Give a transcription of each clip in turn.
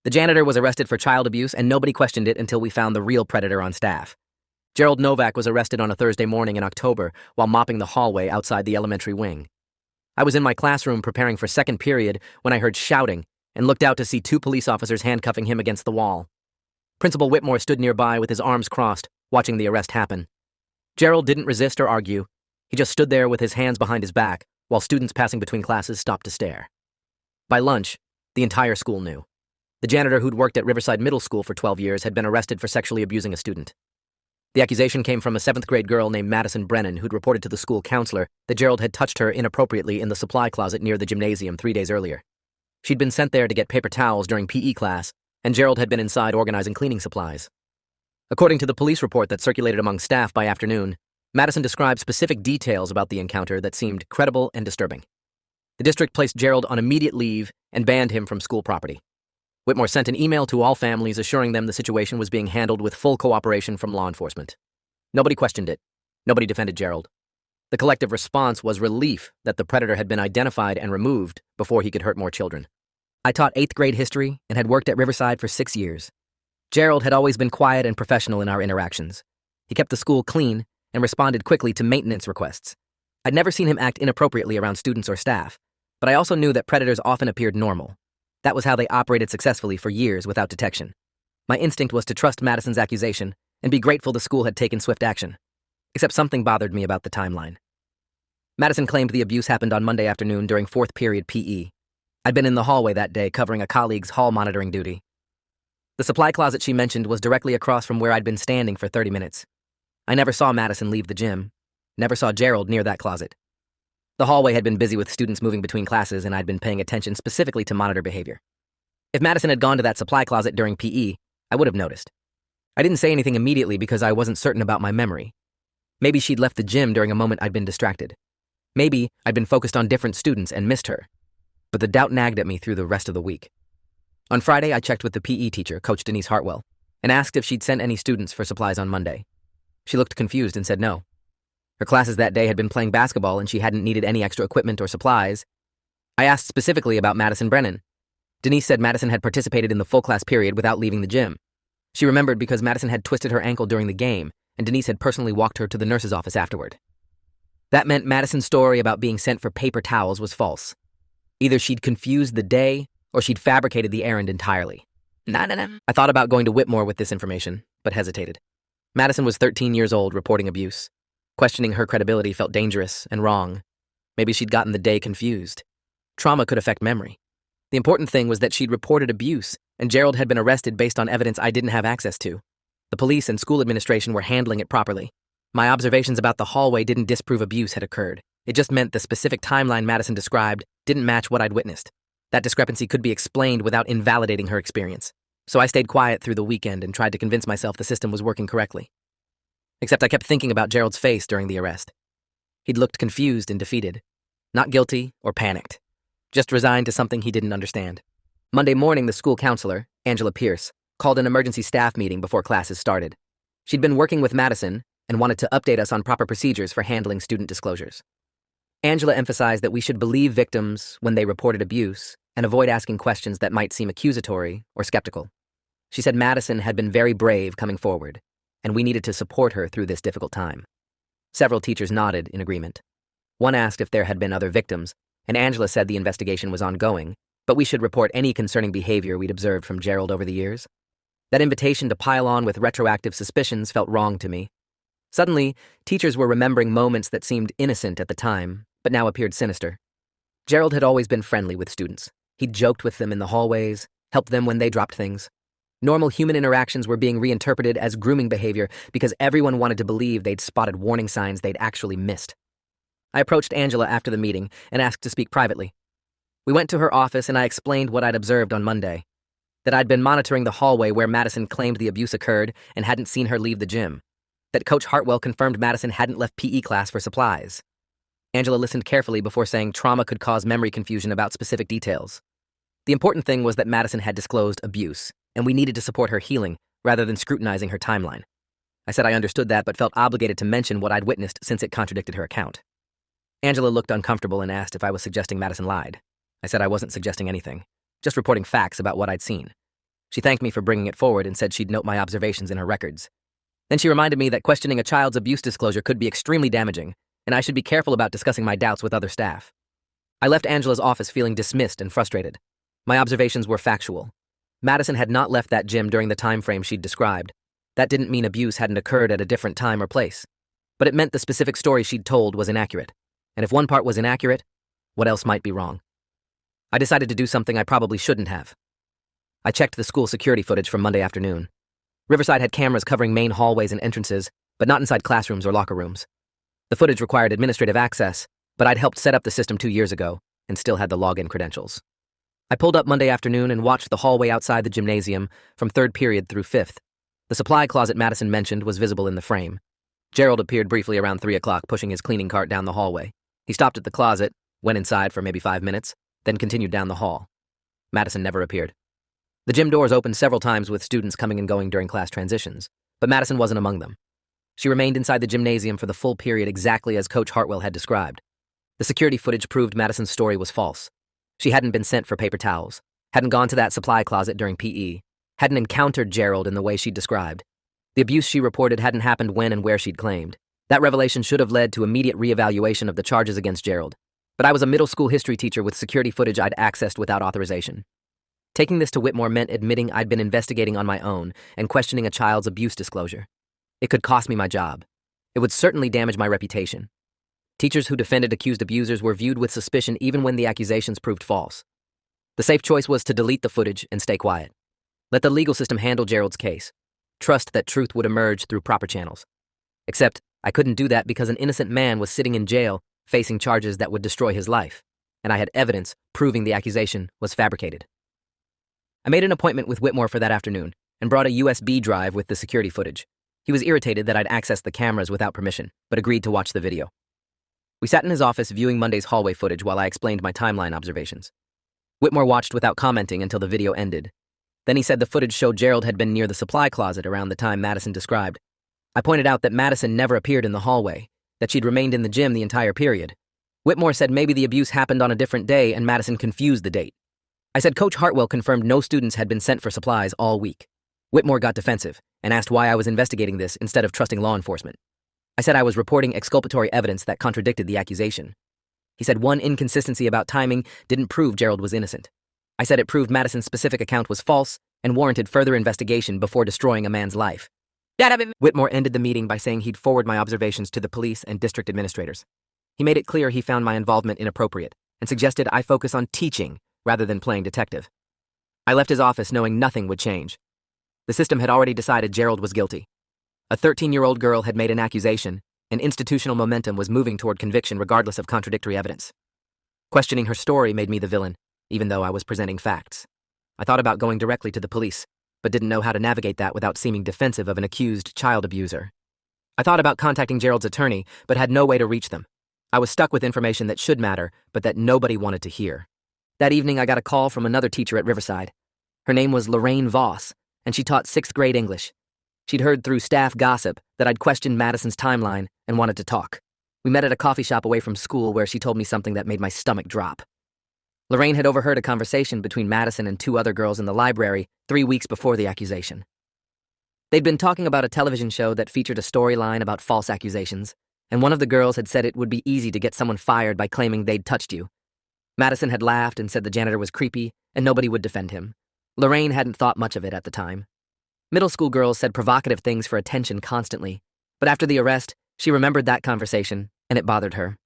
The janitor was arrested for child abuse, and nobody questioned it until we found the real predator on staff. Gerald Novak was arrested on a Thursday morning in October while mopping the hallway outside the elementary wing. I was in my classroom preparing for second period when I heard shouting and looked out to see 2 police officers handcuffing him against the wall. Principal Whitmore stood nearby with his arms crossed, watching the arrest happen. Gerald didn't resist or argue. He just stood there with his hands behind his back while students passing between classes stopped to stare. By lunch, the entire school knew. The janitor who'd worked at Riverside Middle School for 12 years had been arrested for sexually abusing a student. The accusation came from a 7th grade girl named Madison Brennan who'd reported to the school counselor that Gerald had touched her inappropriately in the supply closet near the gymnasium 3 days earlier. She'd been sent there to get paper towels during PE class, and Gerald had been inside organizing cleaning supplies. According to the police report that circulated among staff by afternoon, Madison described specific details about the encounter that seemed credible and disturbing. The district placed Gerald on immediate leave and banned him from school property. Whitmore sent an email to all families assuring them the situation was being handled with full cooperation from law enforcement. Nobody questioned it. Nobody defended Gerald. The collective response was relief that the predator had been identified and removed before he could hurt more children. I taught 8th grade history and had worked at Riverside for 6 years. Gerald had always been quiet and professional in our interactions. He kept the school clean and responded quickly to maintenance requests. I'd never seen him act inappropriately around students or staff, but I also knew that predators often appeared normal. That was how they operated successfully for years without detection. My instinct was to trust Madison's accusation and be grateful the school had taken swift action. Except something bothered me about the timeline. Madison claimed the abuse happened on Monday afternoon during 4th period PE. I'd been in the hallway that day covering a colleague's hall monitoring duty. The supply closet she mentioned was directly across from where I'd been standing for 30 minutes. I never saw Madison leave the gym, never saw Gerald near that closet. The hallway had been busy with students moving between classes, and I'd been paying attention specifically to monitor behavior. If Madison had gone to that supply closet during PE, I would have noticed. I didn't say anything immediately because I wasn't certain about my memory. Maybe she'd left the gym during a moment I'd been distracted. Maybe I'd been focused on different students and missed her. But the doubt nagged at me through the rest of the week. On Friday, I checked with the PE teacher, Coach Denise Hartwell, and asked if she'd sent any students for supplies on Monday. She looked confused and said no. Her classes that day had been playing basketball and she hadn't needed any extra equipment or supplies. I asked specifically about Madison Brennan. Denise said Madison had participated in the full class period without leaving the gym. She remembered because Madison had twisted her ankle during the game, and Denise had personally walked her to the nurse's office afterward. That meant Madison's story about being sent for paper towels was false. Either she'd confused the day, or she'd fabricated the errand entirely. I thought about going to Whitmore with this information, but hesitated. Madison was 13 years old reporting abuse. Questioning her credibility felt dangerous and wrong. Maybe she'd gotten the day confused. Trauma could affect memory. The important thing was that she'd reported abuse, and Gerald had been arrested based on evidence I didn't have access to. The police and school administration were handling it properly. My observations about the hallway didn't disprove abuse had occurred. It just meant the specific timeline Madison described didn't match what I'd witnessed. That discrepancy could be explained without invalidating her experience. So I stayed quiet through the weekend and tried to convince myself the system was working correctly. Except I kept thinking about Gerald's face during the arrest. He'd looked confused and defeated. Not guilty or panicked. Just resigned to something he didn't understand. Monday morning, the school counselor, Angela Pierce, called an emergency staff meeting before classes started. She'd been working with Madison and wanted to update us on proper procedures for handling student disclosures. Angela emphasized that we should believe victims when they reported abuse and avoid asking questions that might seem accusatory or skeptical. She said Madison had been very brave coming forward, and we needed to support her through this difficult time. Several teachers nodded in agreement. One asked if there had been other victims, and Angela said the investigation was ongoing, but we should report any concerning behavior we'd observed from Gerald over the years. That invitation to pile on with retroactive suspicions felt wrong to me. Suddenly, teachers were remembering moments that seemed innocent at the time, but now appeared sinister. Gerald had always been friendly with students. He'd joked with them in the hallways, helped them when they dropped things. Normal human interactions were being reinterpreted as grooming behavior because everyone wanted to believe they'd spotted warning signs they'd actually missed. I approached Angela after the meeting and asked to speak privately. We went to her office and I explained what I'd observed on Monday. That I'd been monitoring the hallway where Madison claimed the abuse occurred and hadn't seen her leave the gym. That Coach Hartwell confirmed Madison hadn't left PE class for supplies. Angela listened carefully before saying trauma could cause memory confusion about specific details. The important thing was that Madison had disclosed abuse, and we needed to support her healing rather than scrutinizing her timeline. I said I understood that but felt obligated to mention what I'd witnessed since it contradicted her account. Angela looked uncomfortable and asked if I was suggesting Madison lied. I said I wasn't suggesting anything, just reporting facts about what I'd seen. She thanked me for bringing it forward and said she'd note my observations in her records. Then she reminded me that questioning a child's abuse disclosure could be extremely damaging, and I should be careful about discussing my doubts with other staff. I left Angela's office feeling dismissed and frustrated. My observations were factual. Madison had not left that gym during the time frame she'd described. That didn't mean abuse hadn't occurred at a different time or place. But it meant the specific story she'd told was inaccurate. And if one part was inaccurate, what else might be wrong? I decided to do something I probably shouldn't have. I checked the school security footage from Monday afternoon. Riverside had cameras covering main hallways and entrances, but not inside classrooms or locker rooms. The footage required administrative access, but I'd helped set up the system 2 years ago and still had the login credentials. I pulled up Monday afternoon and watched the hallway outside the gymnasium from 3rd period through 5th. The supply closet Madison mentioned was visible in the frame. Gerald appeared briefly around 3 o'clock, pushing his cleaning cart down the hallway. He stopped at the closet, went inside for maybe 5 minutes, then continued down the hall. Madison never appeared. The gym doors opened several times with students coming and going during class transitions, but Madison wasn't among them. She remained inside the gymnasium for the full period exactly as Coach Hartwell had described. The security footage proved Madison's story was false. She hadn't been sent for paper towels, hadn't gone to that supply closet during PE, hadn't encountered Gerald in the way she'd described. The abuse she reported hadn't happened when and where she'd claimed. That revelation should have led to immediate reevaluation of the charges against Gerald. But I was a middle school history teacher with security footage I'd accessed without authorization. Taking this to Whitmore meant admitting I'd been investigating on my own and questioning a child's abuse disclosure. It could cost me my job. It would certainly damage my reputation. Teachers who defended accused abusers were viewed with suspicion even when the accusations proved false. The safe choice was to delete the footage and stay quiet. Let the legal system handle Gerald's case. Trust that truth would emerge through proper channels. Except, I couldn't do that because an innocent man was sitting in jail facing charges that would destroy his life, and I had evidence proving the accusation was fabricated. I made an appointment with Whitmore for that afternoon and brought a USB drive with the security footage. He was irritated that I'd accessed the cameras without permission, but agreed to watch the video. We sat in his office viewing Monday's hallway footage while I explained my timeline observations. Whitmore watched without commenting until the video ended. Then he said the footage showed Gerald had been near the supply closet around the time Madison described. I pointed out that Madison never appeared in the hallway, that she'd remained in the gym the entire period. Whitmore said maybe the abuse happened on a different day and Madison confused the date. I said Coach Hartwell confirmed no students had been sent for supplies all week. Whitmore got defensive and asked why I was investigating this instead of trusting law enforcement. I said I was reporting exculpatory evidence that contradicted the accusation. He said one inconsistency about timing didn't prove Gerald was innocent. I said it proved Madison's specific account was false and warranted further investigation before destroying a man's life. Whitmore ended the meeting by saying he'd forward my observations to the police and district administrators. He made it clear he found my involvement inappropriate and suggested I focus on teaching rather than playing detective. I left his office knowing nothing would change. The system had already decided Gerald was guilty. A 13-year-old girl had made an accusation, and institutional momentum was moving toward conviction regardless of contradictory evidence. Questioning her story made me the villain, even though I was presenting facts. I thought about going directly to the police, but didn't know how to navigate that without seeming defensive of an accused child abuser. I thought about contacting Gerald's attorney, but had no way to reach them. I was stuck with information that should matter, but that nobody wanted to hear. That evening, I got a call from another teacher at Riverside. Her name was Lorraine Voss, and she taught 6th grade English. She'd heard through staff gossip that I'd questioned Madison's timeline and wanted to talk. We met at a coffee shop away from school where she told me something that made my stomach drop. Lorraine had overheard a conversation between Madison and 2 other girls in the library 3 weeks before the accusation. They'd been talking about a television show that featured a storyline about false accusations, and one of the girls had said it would be easy to get someone fired by claiming they'd touched you. Madison had laughed and said the janitor was creepy and nobody would defend him. Lorraine hadn't thought much of it at the time. Middle school girls said provocative things for attention constantly, but after the arrest, she remembered that conversation, and it bothered her.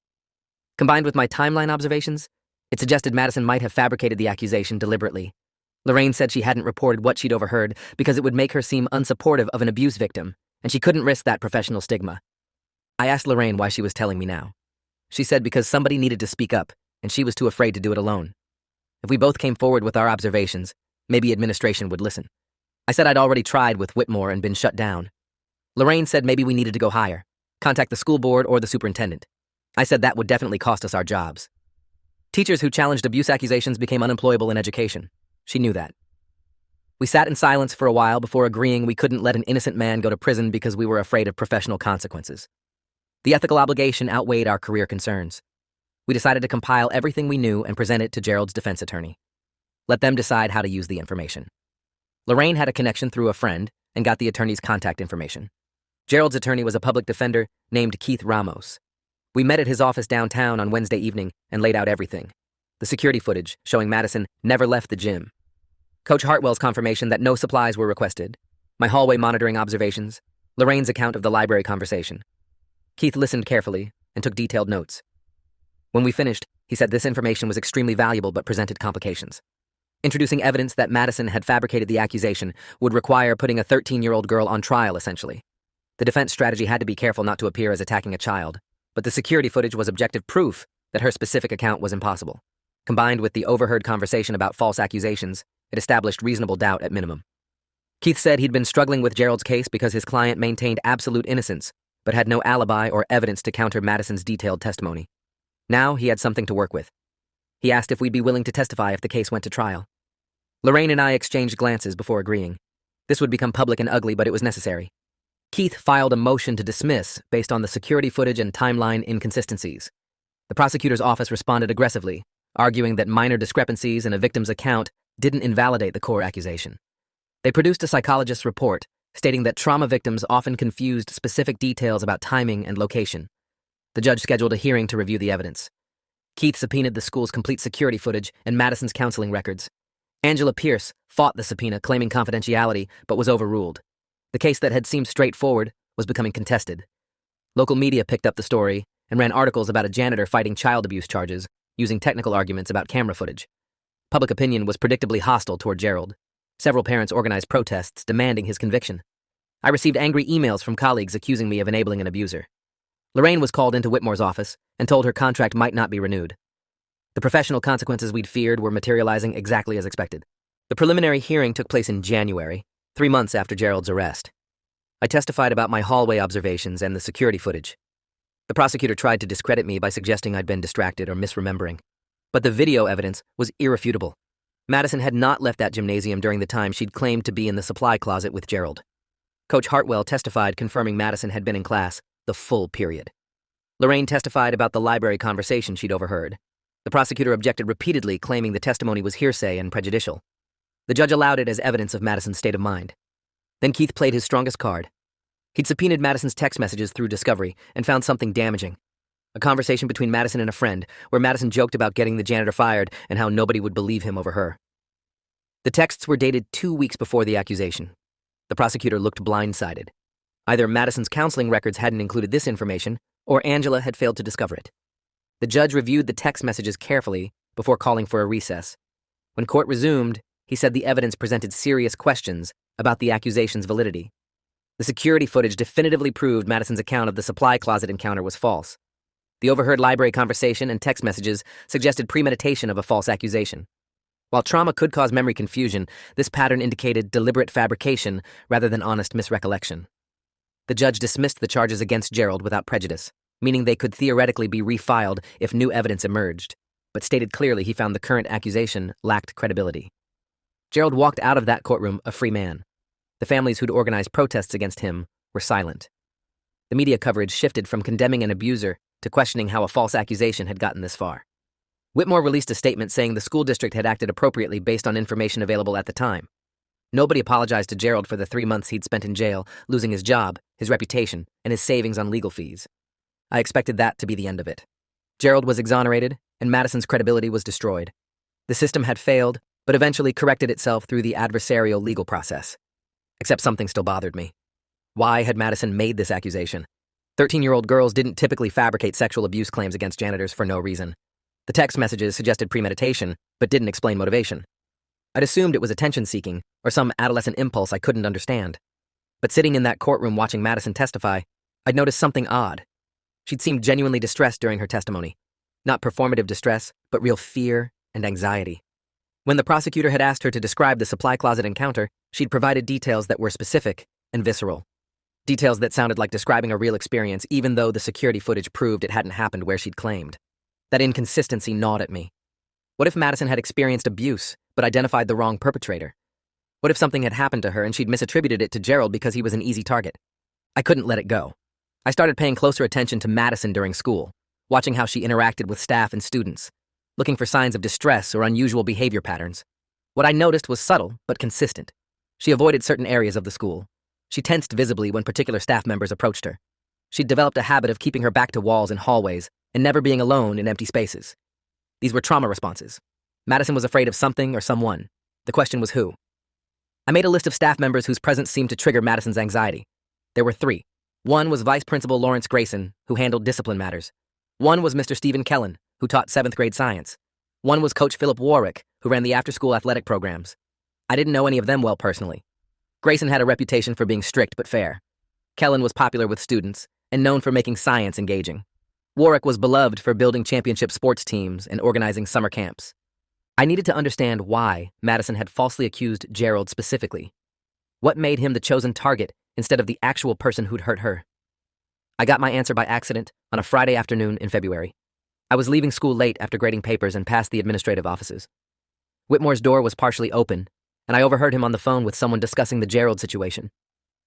Combined with my timeline observations, it suggested Madison might have fabricated the accusation deliberately. Lorraine said she hadn't reported what she'd overheard because it would make her seem unsupportive of an abuse victim, and she couldn't risk that professional stigma. I asked Lorraine why she was telling me now. She said because somebody needed to speak up, and she was too afraid to do it alone. If we both came forward with our observations, maybe administration would listen. I said I'd already tried with Whitmore and been shut down. Lorraine said maybe we needed to go higher, contact the school board or the superintendent. I said that would definitely cost us our jobs. Teachers who challenged abuse accusations became unemployable in education. She knew that. We sat in silence for a while before agreeing we couldn't let an innocent man go to prison because we were afraid of professional consequences. The ethical obligation outweighed our career concerns. We decided to compile everything we knew and present it to Gerald's defense attorney. Let them decide how to use the information. Lorraine had a connection through a friend and got the attorney's contact information. Gerald's attorney was a public defender named Keith Ramos. We met at his office downtown on Wednesday evening and laid out everything. The security footage showing Madison never left the gym. Coach Hartwell's confirmation that no supplies were requested. My hallway monitoring observations. Lorraine's account of the library conversation. Keith listened carefully and took detailed notes. When we finished, he said this information was extremely valuable but presented complications. Introducing evidence that Madison had fabricated the accusation would require putting a 13-year-old girl on trial, essentially. The defense strategy had to be careful not to appear as attacking a child, but the security footage was objective proof that her specific account was impossible. Combined with the overheard conversation about false accusations, it established reasonable doubt at minimum. Keith said he'd been struggling with Gerald's case because his client maintained absolute innocence, but had no alibi or evidence to counter Madison's detailed testimony. Now he had something to work with. He asked if we'd be willing to testify if the case went to trial. Lorraine and I exchanged glances before agreeing. This would become public and ugly, but it was necessary. Keith filed a motion to dismiss based on the security footage and timeline inconsistencies. The prosecutor's office responded aggressively, arguing that minor discrepancies in a victim's account didn't invalidate the core accusation. They produced a psychologist's report stating that trauma victims often confused specific details about timing and location. The judge scheduled a hearing to review the evidence. Keith subpoenaed the school's complete security footage and Madison's counseling records. Angela Pierce fought the subpoena, claiming confidentiality, but was overruled. The case that had seemed straightforward was becoming contested. Local media picked up the story and ran articles about a janitor fighting child abuse charges, using technical arguments about camera footage. Public opinion was predictably hostile toward Gerald. Several parents organized protests demanding his conviction. I received angry emails from colleagues accusing me of enabling an abuser. Lorraine was called into Whitmore's office and told her contract might not be renewed. The professional consequences we'd feared were materializing exactly as expected. The preliminary hearing took place in January, 3 months after Gerald's arrest. I testified about my hallway observations and the security footage. The prosecutor tried to discredit me by suggesting I'd been distracted or misremembering. But the video evidence was irrefutable. Madison had not left that gymnasium during the time she'd claimed to be in the supply closet with Gerald. Coach Hartwell testified confirming Madison had been in class the full period. Lorraine testified about the library conversation she'd overheard. The prosecutor objected repeatedly, claiming the testimony was hearsay and prejudicial. The judge allowed it as evidence of Madison's state of mind. Then Keith played his strongest card. He'd subpoenaed Madison's text messages through discovery and found something damaging. A conversation between Madison and a friend, where Madison joked about getting the janitor fired and how nobody would believe him over her. The texts were dated 2 weeks before the accusation. The prosecutor looked blindsided. Either Madison's counseling records hadn't included this information, or Angela had failed to discover it. The judge reviewed the text messages carefully before calling for a recess. When court resumed, he said the evidence presented serious questions about the accusation's validity. The security footage definitively proved Madison's account of the supply closet encounter was false. The overheard library conversation and text messages suggested premeditation of a false accusation. While trauma could cause memory confusion, this pattern indicated deliberate fabrication rather than honest misrecollection. The judge dismissed the charges against Gerald without prejudice, meaning they could theoretically be refiled if new evidence emerged, but stated clearly he found the current accusation lacked credibility. Gerald walked out of that courtroom a free man. The families who'd organized protests against him were silent. The media coverage shifted from condemning an abuser to questioning how a false accusation had gotten this far. Whitmore released a statement saying the school district had acted appropriately based on information available at the time. Nobody apologized to Gerald for the 3 months he'd spent in jail, losing his job, his reputation, and his savings on legal fees. I expected that to be the end of it. Gerald was exonerated, and Madison's credibility was destroyed. The system had failed, but eventually corrected itself through the adversarial legal process. Except something still bothered me. Why had Madison made this accusation? 13-year-old girls didn't typically fabricate sexual abuse claims against janitors for no reason. The text messages suggested premeditation, but didn't explain motivation. I'd assumed it was attention-seeking, or some adolescent impulse I couldn't understand. But sitting in that courtroom watching Madison testify, I'd noticed something odd. She'd seemed genuinely distressed during her testimony. Not performative distress, but real fear and anxiety. When the prosecutor had asked her to describe the supply closet encounter, she'd provided details that were specific and visceral. Details that sounded like describing a real experience, even though the security footage proved it hadn't happened where she'd claimed. That inconsistency gnawed at me. What if Madison had experienced abuse, but identified the wrong perpetrator? What if something had happened to her and she'd misattributed it to Gerald because he was an easy target? I couldn't let it go. I started paying closer attention to Madison during school, watching how she interacted with staff and students, looking for signs of distress or unusual behavior patterns. What I noticed was subtle but consistent. She avoided certain areas of the school. She tensed visibly when particular staff members approached her. She'd developed a habit of keeping her back to walls and hallways and never being alone in empty spaces. These were trauma responses. Madison was afraid of something or someone. The question was who. I made a list of staff members whose presence seemed to trigger Madison's anxiety. There were 3. One was Vice Principal Lawrence Grayson, who handled discipline matters. One was Mr. Stephen Kellen, who taught 7th grade science. One was Coach Philip Warwick, who ran the after-school athletic programs. I didn't know any of them well personally. Grayson had a reputation for being strict but fair. Kellen was popular with students and known for making science engaging. Warwick was beloved for building championship sports teams and organizing summer camps. I needed to understand why Madison had falsely accused Gerald specifically. What made him the chosen target instead of the actual person who'd hurt her? I got my answer by accident on a Friday afternoon in February. I was leaving school late after grading papers and passed the administrative offices. Whitmore's door was partially open, and I overheard him on the phone with someone discussing the Gerald situation.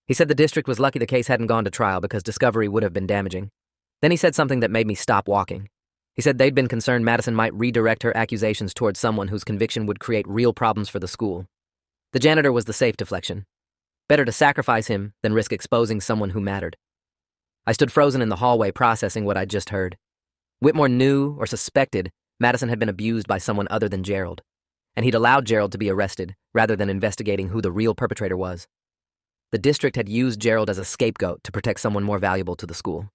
He said the district was lucky the case hadn't gone to trial because discovery would have been damaging. Then he said something that made me stop walking. He said they'd been concerned Madison might redirect her accusations towards someone whose conviction would create real problems for the school. The janitor was the safe deflection. Better to sacrifice him than risk exposing someone who mattered. I stood frozen in the hallway processing what I'd just heard. Whitmore knew or suspected Madison had been abused by someone other than Gerald, and he'd allowed Gerald to be arrested rather than investigating who the real perpetrator was. The district had used Gerald as a scapegoat to protect someone more valuable to the school.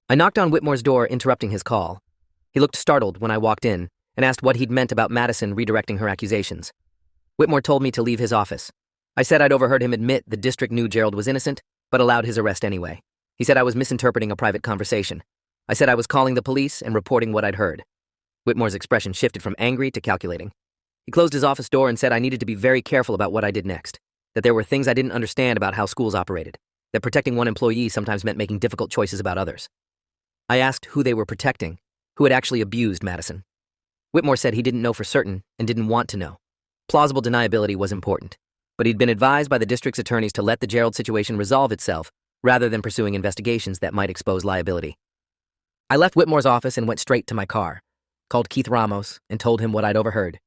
I knocked on Whitmore's door, interrupting his call. He looked startled when I walked in and asked what he'd meant about Madison redirecting her accusations. Whitmore told me to leave his office. I said I'd overheard him admit the district knew Gerald was innocent, but allowed his arrest anyway. He said I was misinterpreting a private conversation. I said I was calling the police and reporting what I'd heard. Whitmore's expression shifted from angry to calculating. He closed his office door and said I needed to be very careful about what I did next, that there were things I didn't understand about how schools operated, that protecting one employee sometimes meant making difficult choices about others. I asked who they were protecting, who had actually abused Madison. Whitmore said he didn't know for certain and didn't want to know. Plausible deniability was important, but he'd been advised by the district's attorneys to let the Gerald situation resolve itself rather than pursuing investigations that might expose liability. I left Whitmore's office and went straight to my car, called Keith Ramos, and told him what I'd overheard.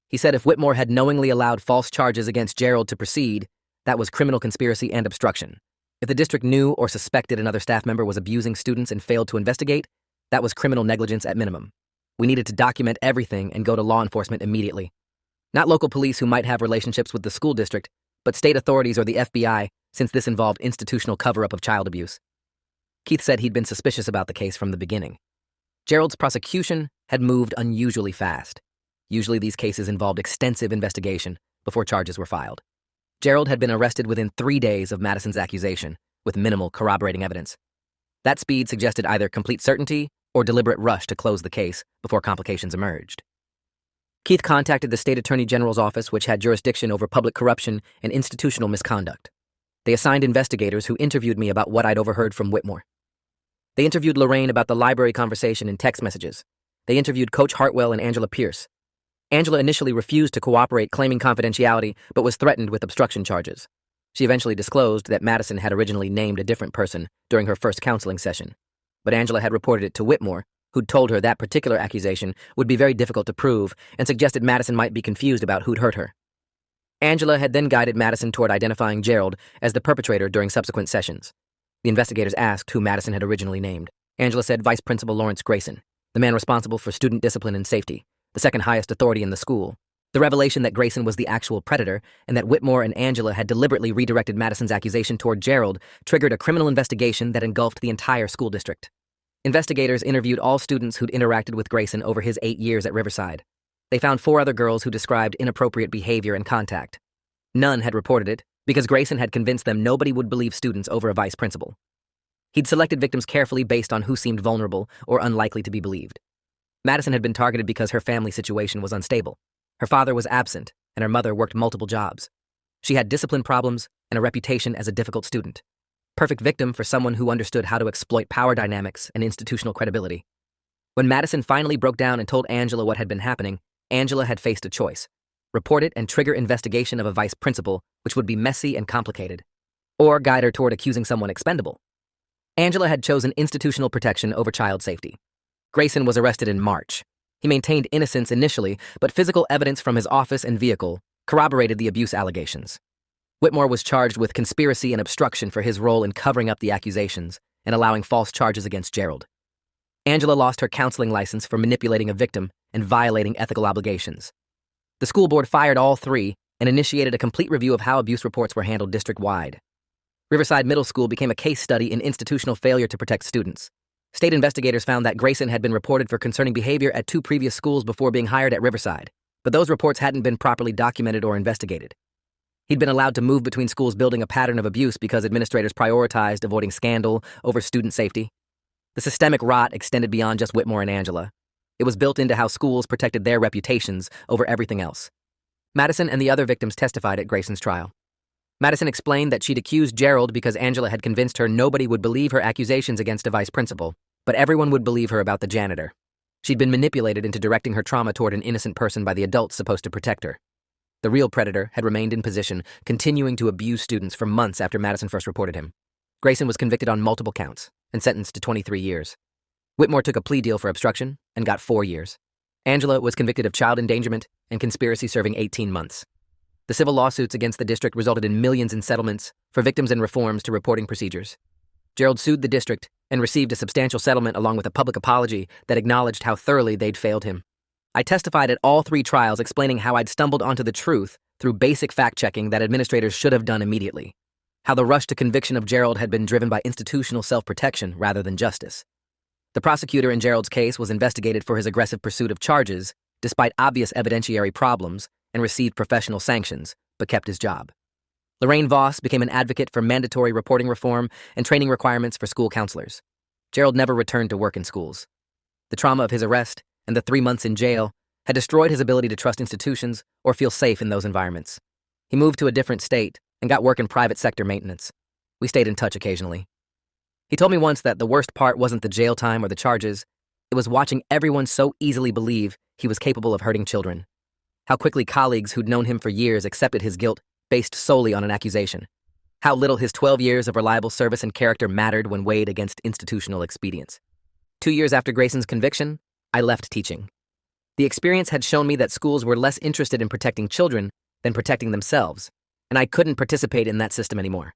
He said if Whitmore had knowingly allowed false charges against Gerald to proceed, that was criminal conspiracy and obstruction. If the district knew or suspected another staff member was abusing students and failed to investigate, that was criminal negligence at minimum. We needed to document everything and go to law enforcement immediately. Not local police who might have relationships with the school district, but state authorities or the FBI, since this involved institutional cover-up of child abuse. Keith said he'd been suspicious about the case from the beginning. Gerald's prosecution had moved unusually fast. Usually these cases involved extensive investigation before charges were filed. Gerald had been arrested within 3 days of Madison's accusation, with minimal corroborating evidence. That speed suggested either complete certainty or deliberate rush to close the case before complications emerged. Keith contacted the state attorney general's office, which had jurisdiction over public corruption and institutional misconduct. They assigned investigators who interviewed me about what I'd overheard from Whitmore. They interviewed Lorraine about the library conversation and text messages. They interviewed Coach Hartwell and Angela Pierce. Angela initially refused to cooperate, claiming confidentiality, but was threatened with obstruction charges. She eventually disclosed that Madison had originally named a different person during her first counseling session, but Angela had reported it to Whitmore, who'd told her that particular accusation would be very difficult to prove and suggested Madison might be confused about who'd hurt her. Angela had then guided Madison toward identifying Gerald as the perpetrator during subsequent sessions. The investigators asked who Madison had originally named. Angela said Vice Principal Lawrence Grayson, the man responsible for student discipline and safety, the second highest authority in the school. The revelation that Grayson was the actual predator and that Whitmore and Angela had deliberately redirected Madison's accusation toward Gerald triggered a criminal investigation that engulfed the entire school district. Investigators interviewed all students who'd interacted with Grayson over his 8 years at Riverside. They found 4 other girls who described inappropriate behavior and contact. None had reported it because Grayson had convinced them nobody would believe students over a vice principal. He'd selected victims carefully based on who seemed vulnerable or unlikely to be believed. Madison had been targeted because her family situation was unstable. Her father was absent, and her mother worked multiple jobs. She had discipline problems and a reputation as a difficult student. Perfect victim for someone who understood how to exploit power dynamics and institutional credibility. When Madison finally broke down and told Angela what had been happening, Angela had faced a choice: report it and trigger investigation of a vice principal, which would be messy and complicated, or guide her toward accusing someone expendable. Angela had chosen institutional protection over child safety. Grayson was arrested in March. He maintained innocence initially, but physical evidence from his office and vehicle corroborated the abuse allegations. Whitmore was charged with conspiracy and obstruction for his role in covering up the accusations and allowing false charges against Gerald. Angela lost her counseling license for manipulating a victim and violating ethical obligations. The school board fired all three and initiated a complete review of how abuse reports were handled district-wide. Riverside Middle School became a case study in institutional failure to protect students. State investigators found that Grayson had been reported for concerning behavior at 2 previous schools before being hired at Riverside, but those reports hadn't been properly documented or investigated. He'd been allowed to move between schools building a pattern of abuse because administrators prioritized avoiding scandal over student safety. The systemic rot extended beyond just Whitmore and Angela. It was built into how schools protected their reputations over everything else. Madison and the other victims testified at Grayson's trial. Madison explained that she'd accused Gerald because Angela had convinced her nobody would believe her accusations against a vice principal, but everyone would believe her about the janitor. She'd been manipulated into directing her trauma toward an innocent person by the adults supposed to protect her. The real predator had remained in position, continuing to abuse students for months after Madison first reported him. Grayson was convicted on multiple counts and sentenced to 23 years. Whitmore took a plea deal for obstruction and got 4 years. Angela was convicted of child endangerment and conspiracy, serving 18 months. The civil lawsuits against the district resulted in millions in settlements for victims and reforms to reporting procedures. Gerald sued the district and received a substantial settlement along with a public apology that acknowledged how thoroughly they'd failed him. I testified at all 3 trials explaining how I'd stumbled onto the truth through basic fact-checking that administrators should have done immediately, how the rush to conviction of Gerald had been driven by institutional self-protection rather than justice. The prosecutor in Gerald's case was investigated for his aggressive pursuit of charges, despite obvious evidentiary problems, and received professional sanctions, but kept his job. Lorraine Voss became an advocate for mandatory reporting reform and training requirements for school counselors. Gerald never returned to work in schools. The trauma of his arrest and the 3 months in jail had destroyed his ability to trust institutions or feel safe in those environments. He moved to a different state and got work in private sector maintenance. We stayed in touch occasionally. He told me once that the worst part wasn't the jail time or the charges, it was watching everyone so easily believe he was capable of hurting children. How quickly colleagues who'd known him for years accepted his guilt based solely on an accusation. How little his 12 years of reliable service and character mattered when weighed against institutional expedience. 2 years after Grayson's conviction, I left teaching. The experience had shown me that schools were less interested in protecting children than protecting themselves, and I couldn't participate in that system anymore.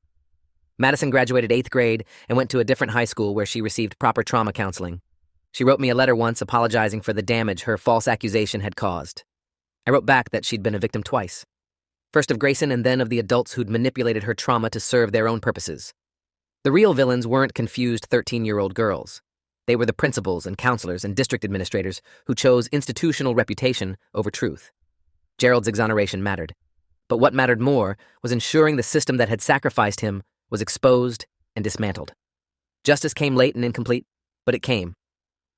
Madison graduated 8th grade and went to a different high school where she received proper trauma counseling. She wrote me a letter once apologizing for the damage her false accusation had caused. I wrote back that she'd been a victim twice. First of Grayson and then of the adults who'd manipulated her trauma to serve their own purposes. The real villains weren't confused 13-year-old girls. They were the principals and counselors and district administrators who chose institutional reputation over truth. Gerald's exoneration mattered. But what mattered more was ensuring the system that had sacrificed him was exposed and dismantled. Justice came late and incomplete, but it came.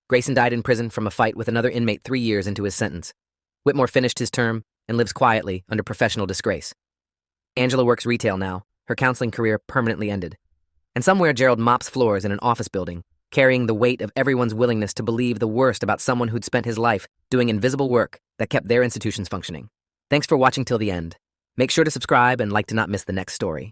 Grayson died in prison from a fight with another inmate 3 years into his sentence. Whitmore finished his term and lives quietly under professional disgrace. Angela works retail now, her counseling career permanently ended. And somewhere Gerald mops floors in an office building, carrying the weight of everyone's willingness to believe the worst about someone who'd spent his life doing invisible work that kept their institutions functioning. Thanks for watching till the end. Make sure to subscribe and like to not miss the next story.